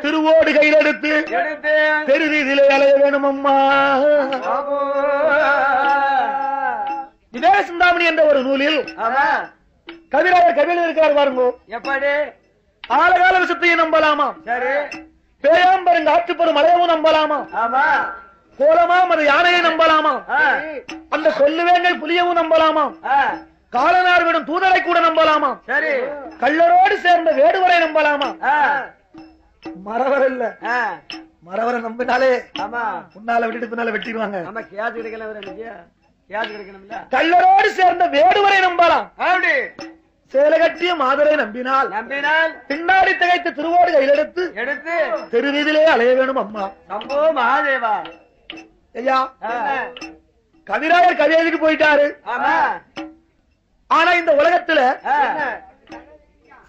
திருவோடு கையில் எடுத்து தெருவீதியிலே அலைய வேணும் அம்மா. இதே சிந்தாமணி என்ற ஒரு நூலில் கவிராயர் கவியில் இருக்கிறார் பாருங்க. எப்படி? ஆலகால விஷத்தையும் நம்பலாமா, சரி, பேயாம்பரங்க ஆற்றுப்பெரும் மலையவும் நம்பலாமா, ஆமா, கோலமாம் அது யானையை நம்பலாமா, அந்த கொல்லுவேங்கை புலியவும் நம்பலாமா, காலனார் விடும் தூதரை கூட நம்பலாமா, சரி, கள்ளரோடு சேர்ந்த வேடுவரை நம்பலாமா, மரவர் இல்ல மரவரை நம்பினாலே ஆமா முன்னால விட்டுட்டு பின்னால வெட்டிடுவாங்க. ஆமா, கேஸ் கிடைக்கணும், கேஸ் கிடைக்கணும்ல. கள்ளரோடு சேர்ந்த வேடுவரை நம்பலாம், அப்படி சேலை கட்டிய மாதரை நம்பினால் பின்னாடி திகைத்து திருவோடு கையில் எடுத்து தெருவீதியிலே அலைய வேணும் அம்மா. சம்போ மகாதேவா. ஐயா, கவிராயர் கவி எழுதிட்டு போயிட்டாரு. ஆனா இந்த உலகத்துல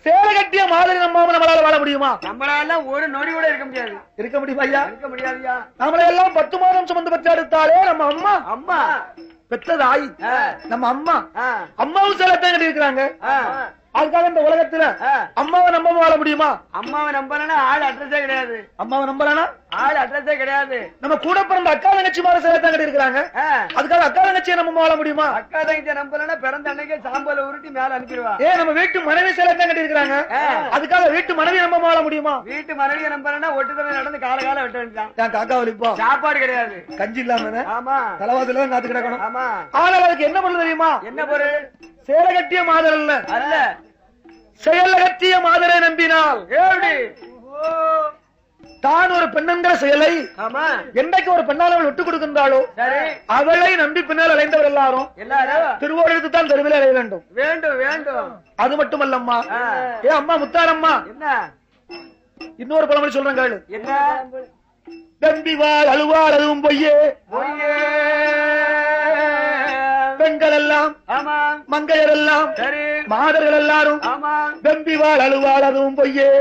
சேலை கட்டிய மாதிரி நம்பாம நம்மளால வாழ முடியுமா? நம்மளால ஒரு நொடி கூட இருக்க முடியாது. இருக்க முடியுமா ஐயா? இருக்க முடியாதுயா. நம்மள எல்லாம் 10 மாதம் சுமந்து பெற்று எடுத்தாலே நம்ம அம்மா அம்மா பெற்றதாய் நம்ம அம்மா அம்மாவும் சேலத்தான் கட்டி இருக்கிறாங்க. அதுக்காக இந்த உலகத்துல அம்மாவை நம்ப வாழ முடியுமா? அம்மாவை நம்பலன்னா ஆள் அட்ரஸே கிடையாது. அம்மாவை நம்பலனா ஆள் அட்ரஸே கிடையாது. நம்ம கூட பிறந்த அக்கா தங்கச்சி மாதிரி சேலத்தான் கட்டி இருக்கிறாங்க. அதுக்காக அக்கா தங்கச்சியை நம்ம வாழ முடியுமா? அக்கா தங்கச்சியை நம்பலன்னா பிறந்த அன்னைக்கே சாம்பல உருட்டி மேல அனுப்பிடுவா. நம்ம வீட்டு மனைவி சேலத்தான் கட்டி இருக்கிறாங்க. அதுக்காக வீட்டு மனைவி நம்ம வாழ முடியுமா? வீட்டு மனைவியை நம்பலன்னா ஒட்டுத்தலை நடந்து கால கால வெட்ட வேண்டியதான். காக்கா வலிப்போம், சாப்பாடு கிடையாது, கஞ்சி இல்லாம ஆமா தலவாசல காத்து கிடக்கணும். ஆமா, ஆனால் அதுக்கு என்ன பொருள் தெரியுமா? என்ன பொருள்? சேலை கட்டிய மாதர் அல்ல, அல்ல செயல் கட்டிய மாதரை நம்பினால் எப்படி தான் ஒரு பெண்ணென்ற செயலை என்றைக்கு ஒரு பெண்ணால் அவள் விட்டுக் கொடுக்கின்றாளோ அவளை நம்பி பின்னால் அலைந்தவர் எல்லாரும் திருவோடு தான் தெருவில் அலைய வேண்டும். வேண்டும் வேண்டும். அது மட்டுமல்லம்மா, ஏ அம்மா முத்தாரம்மா, என்ன இன்னொரு பழமொழி சொல்றேன் கேளு. என்ன? தம்பிவாள் அழுவாள் அதுவும் பொய்யே, பெண்கள் எல்லாம் மங்கையர் எல்லாம் மாதர்கள் எல்லாரும் வெம்பிவாள் அழுவாள் அதுவும் பொய்யே,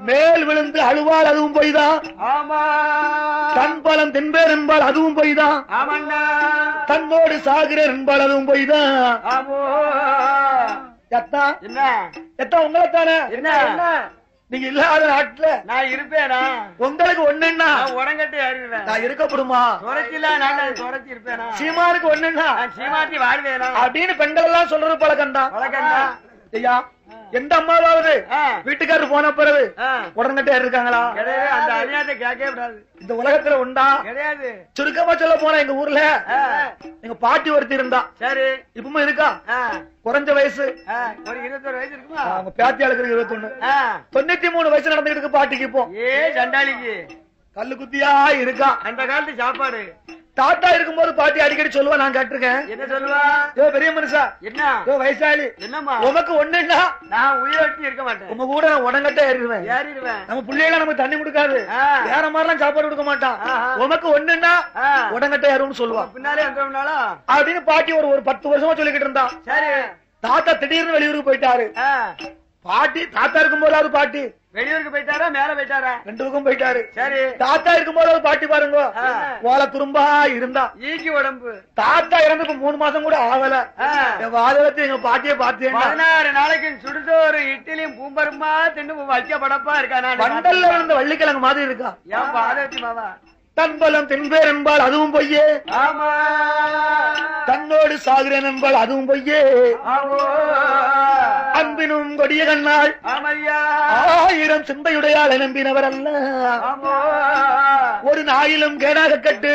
மேல் விழுந்து அழுவாள் அதுவும் பொய்தான், தன் பலம் தின்பேர் என்பால் அதுவும் பொய்தான், தன்னோடு சாகிறேன் என்பால் அதுவும் பொய்தான். எத்தா எத்தா உங்களைத்தானே நீங்க இல்லாத நாட்டுல நான் இருப்பேனா? உங்களுக்கு ஒண்ணுன்னா உடங்கட்டி அறிவேன். நான் இருக்கப்படுமா? துறைச்சில நான் துறைச்சி இருப்பேனா? சீமானுக்கு ஒண்ணுன்னா சீமாட்டி வாழ்வேனா அப்படின்னு பெண்கள் எல்லாம் சொல்றது பழக்கம் தான். ஐயா, எந்த அம்மாவாவது வீட்டுக்காரர் போன பிறகு உடன்கட்டே இருக்காங்களா? அந்த அநியாயத்தை கேட்கவே கூடாது. இந்த உலகத்துல உண்டா? கிடையாது. சுருக்கமா சொல்ல போனா எங்க ஊர்ல எங்க பாட்டி ஒருத்தி இருந்தா. சரி, இப்பவும் இருக்கா? குறைஞ்ச வயசு ஒரு 21 வயசு இருக்குமா? அவங்க பேத்தியாளுக்கு 21. 93 வயசு நடந்துட்டு இருக்கு பாட்டிக்கு. இப்போ சண்டாளிக்கு கல்லு குத்தியா இருக்கா? அந்த காலத்து சாப்பாடு. தாத்தா இருக்கும்போது பாட்டி அடிக்கடி சொல்லுவா, நான் கேட்டிருக்கேன். என்ன சொல்லுவா? பெரிய மனுஷா, என்ன வயசாளி, என்னம்மா உமக்கு ஒண்ணுன்னா நான் உயிரோட்டி இருக்க மாட்டேன். உங்க கூட நான் உடங்கட்டே ஏறிடுவேன். நம்ம பிள்ளைகள நமக்கு தண்ணி கொடுக்காது, வேற மாதிரிலாம் சாப்பாடு கொடுக்க மாட்டான். உமக்கு ஒண்ணுன்னா உடங்கட்டே ஏறும்னு சொல்லுவா. பின்னாலே அப்படின்னு பாட்டி ஒரு 10 வருஷமா சொல்லிக்கிட்டு இருந்தா. சரி, தாத்தா திடீர்னு வெளியூருக்கு போயிட்டாரு. பாட்டி தாத்தா இருக்கும் போதாவது பாட்டி வெளியூருக்கு போயிட்டாரா மேல போயிட்டாரா? ரெண்டு பக்கம் போயிட்டாரு. சரி. தாத்தா இருக்கும் போதாவது பாட்டி பாருங்க ஓலை துரும்பா இருந்தா ஈக்கி உடம்பு. தாத்தா இறந்து இப்ப 3 மாசம் கூட ஆகல. என் வாதத்தை எங்க பாட்டியை பார்த்தேன். 16 நாளைக்கு சுடுசோறு இட்லியும் பூம்பருமா தின்னு வைக்க படப்பா இருக்கா? மண்டல்ல விழுந்த வள்ளிக்கிழங்கு மாதிரி இருக்கா? ஏன் பாதத்தி மாவா? தன்பலம் தென்பேர் என்பால் அதுவும் பொய்யே. ஆமா. தன்னோடு சாகிறேன் என்பால் அதுவும் பொய்யே. அன்பினும் கொடிய கண்ணாள் 1000 சிந்தையுடையாள் நம்பினவர் அல்ல. ஒரு நாயிலும் கேடாக கட்டு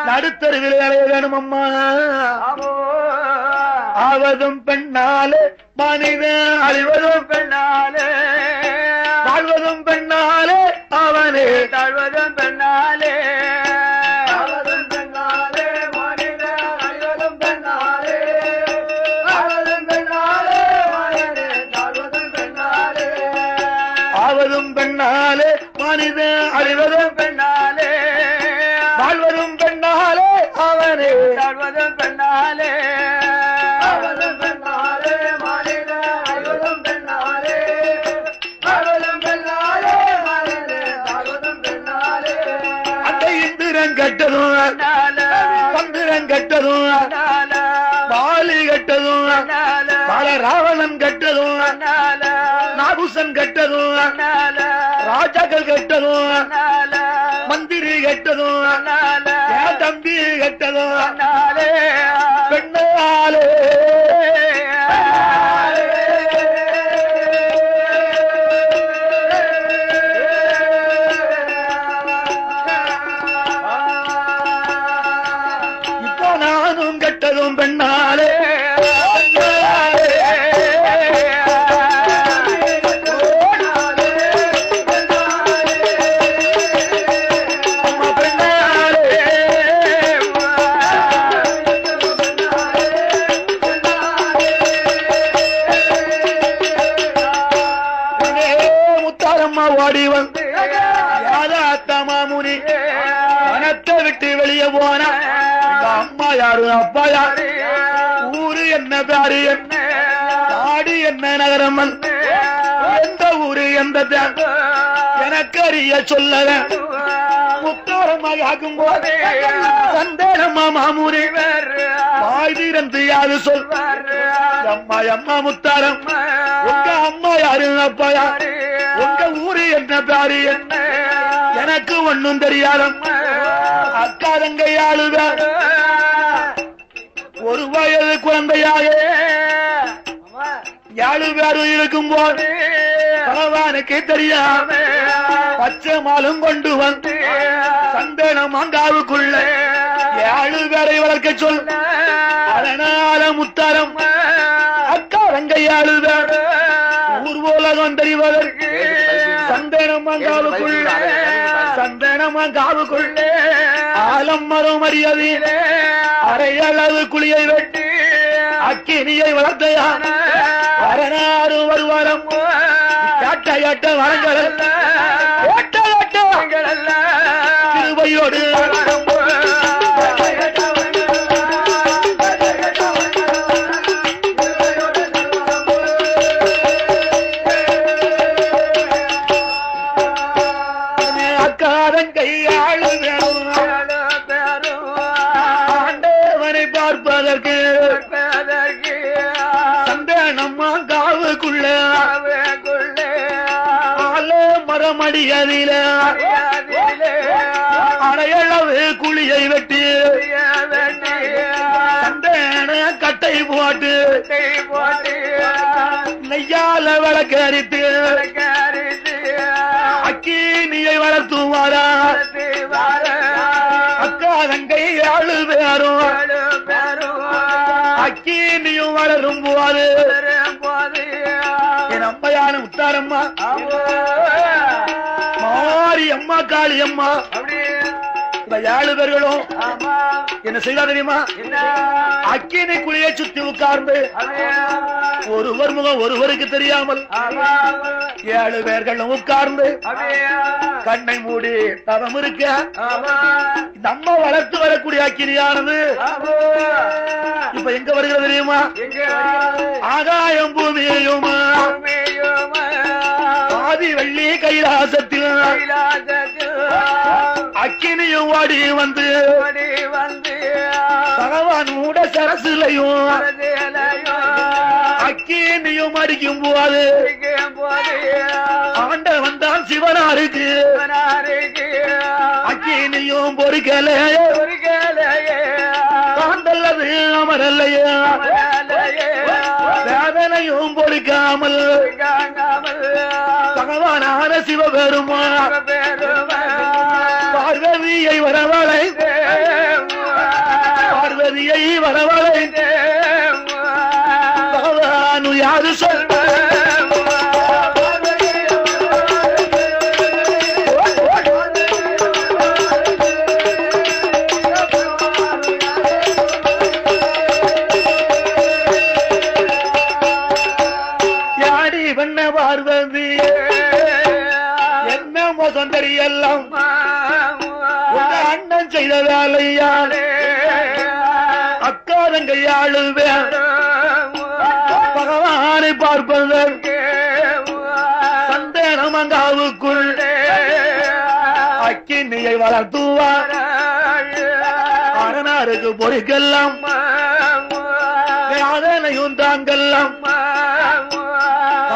நடுத்தருவில் அலைய வேணும் அம்மா. ஆவதும் பெண்ணாலே மனித அழிவதும் பெண்ணாலே வாழ்வதும் பெண்ணாலே அவனே தாழ்வதும் பெண்ணாலே ஆவதும் பெண்ணாலே மனித அழிவதும் பெண்ணாலே வாழ்வதும் பெண்ணாலே அவனே தாழ்வதும் பெண்ணாலே ஆவதும் பெண்ணாலே மனித அழிவதும் பெண்ணாலே வாழ்வதும் பெண்ணாலே அவனே தாழ்வதும் பெண்ணாலே ஆவதும் பெண்ணாலே மனித அழிவதும் பெண்ணாலே வாழ்வதும் பெண்ணாலே மனித தாழ்வதும் பெண்ணாலே. அந்த இந்திரன் கட்டதும் சந்திரன் கட்டதும் பாலி கட்டதும் பல ராவணன் கட்டதும் நாகுசன் கட்டதும் ராஜாக்கள் கட்டதும் மந்திரி கட்டதும் என் தம்பி கட்டதும் பெண்ணாலே இப்போ நானும் கட்டதும் பெண்ணாலே ஓடி வந்து மாமுனி வனத்தை விட்டு வெளியே போன அம்மா யாரு அப்பா யாரு ஊரு என்ன பேரு என்ன நாடு என்ன நகரம் எந்த ஊரு எந்த எனக்கு அறிய சொல்லல முத்தாரமாக ஆகும் போது சந்தேகமா மாமுனி வாய் திறந்து யாரு சொல் அம்மா அம்மா முத்தாரம் உங்க அம்மா யாரு அப்பா யாரு உங்க ஊரு என்ன பேரு என்ன எனக்கு ஒண்ணும் தெரியாதம் அக்கா தங்கையாளுவ ஒரு வயது குழந்தையாக 7 பேரும் இருக்கும் போது பகவானுக்கு தெரியாம பச்சை மாலும் கொண்டு வந்து சந்தன மாங்காவுக்குள்ள 7 பேரை வளர்க்க சொல்ல அதனால முத்தாரம் அக்கா தங்கையாளுவ ஊர்வலகம் தெரிவதற்கு சந்தனமாங்காவுக்குள்ள ஆலம்மரம் மரியாதையிலே அரையளவு குழியை வெட்டி அக்கினியை வளர்த்தையான வரனாறு வருவாரம் காட்டையாட்ட வரங்கள் திருவையோடு கையாளு ஆண்டவனை பார்ப்பதற்கு சந்தனம்மா காவுக்குள்ள மரமடியதில அரையளவு குழியை வெட்டி சந்தன கட்டை போட்டு நெய்யால விளக்கரித்து அக்கீனியை வளர்த்துவாரா அக்கா தங்கை 7 பேரும் அக்கீனியும் வளரும் போது என் அம்மையான முத்தாரம்மா மாரி அம்மா காளி அம்மா 7 பேர்களும் என்ன செய்தா தெரியுமா அக்கினி குழியை சுத்தி உட்கார்ந்து ஒருவர் முகம் ஒருவருக்கு தெரியாமல் 7 பேர்களும் உட்கார்ந்து கண்ணை மூடி தவம் இருக்க நம்ம வளர்த்து வரக்கூடிய அக்கினியானது இப்ப எங்க வருகிறது தெரியுமா? ஆகாயம் பூமியையும் ஆதி வெள்ளி கைலாசத்தில் அக்கினியும் வாடி வந்து பகவானோட சரசுலையும் அக்கினியும் அடிக்கும் போது ஆண்டவன் தான் சிவனாருக்கு அக்கினியும் பொறுக்கலையே காந்தல்லது அமரல்லையே வேதனையும் பொறுக்காமல் பகவானான சிவபெருமான் பார்வதியை வரவழை பார்வதியை வரவழை பகவானு யாரு சொல்வ பார்வதி என்ன மோசம் தெரியலாம் அண்ணன் செய்த வேலையாலே அக்காதங்கையாளுவேன் பகவானை பார்ப்பதற்கு சந்தேனம் அங்காவுக்குள் அக்கினியை வளர்த்துவார் அரணாருக்கு பொறுக்கெல்லாம் வேதனையும் தாங்கெல்லாம்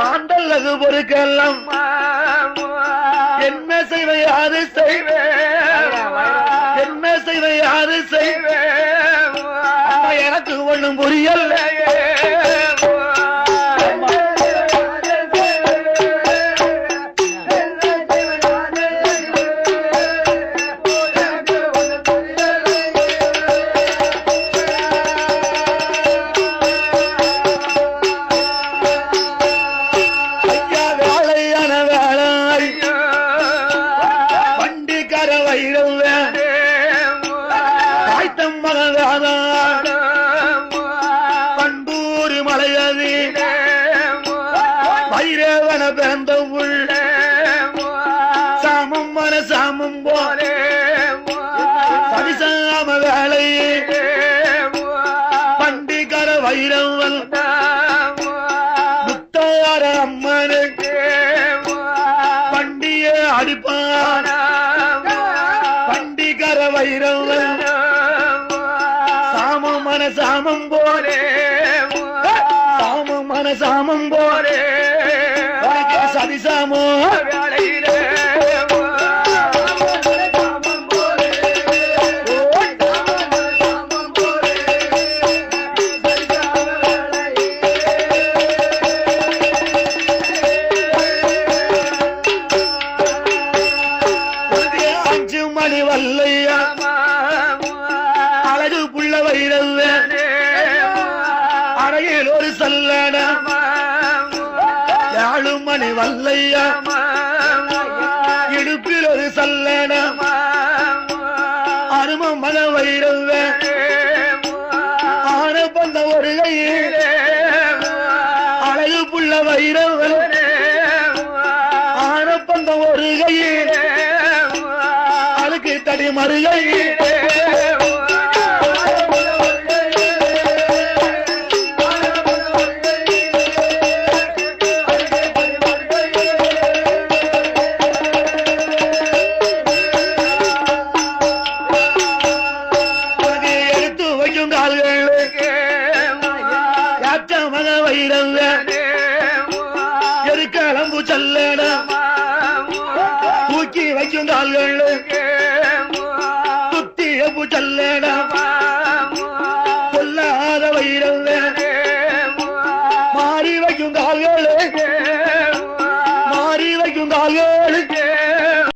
ஆண்டல்லது பொறுக்கெல்லாம் என்ன செய்வை அது செய்வே என்ன செய்வை அது செய்வே எனக்கு ஒண்ணும் புரியல பண்டூர் மலையதி வைரவன பிறந்த உள்ள சாமம் மன சாமம் போலே சரிசாம வேலையே பண்டிகர வைரவன் முத்தார அம்மனுக்கு பண்டிய அடிப்பான பண்டிகர வைரவன் சாமம் போலே சாமம் மன சாமம் போலே சதிசாமோ வேளையிலே அஞ்சு மணி வல்லையா அழகு புள்ள வைரவ அறையில் ஒரு சல்லட 7 மணி வல்லையா இடுப்பில் ஒரு சல்லட அரும மன வைரவ ஆன பந்த ஒரு கையில் அழகு புள்ள வைரவ ஆன பந்த ஒரு கையில் அதுக்கு தடி மறுகையில் எருக்களம்பு சல்லட தூக்கி வைக்கும் கால்கள் துத்தியம்பு சல்லட கொல்லாத வைரவ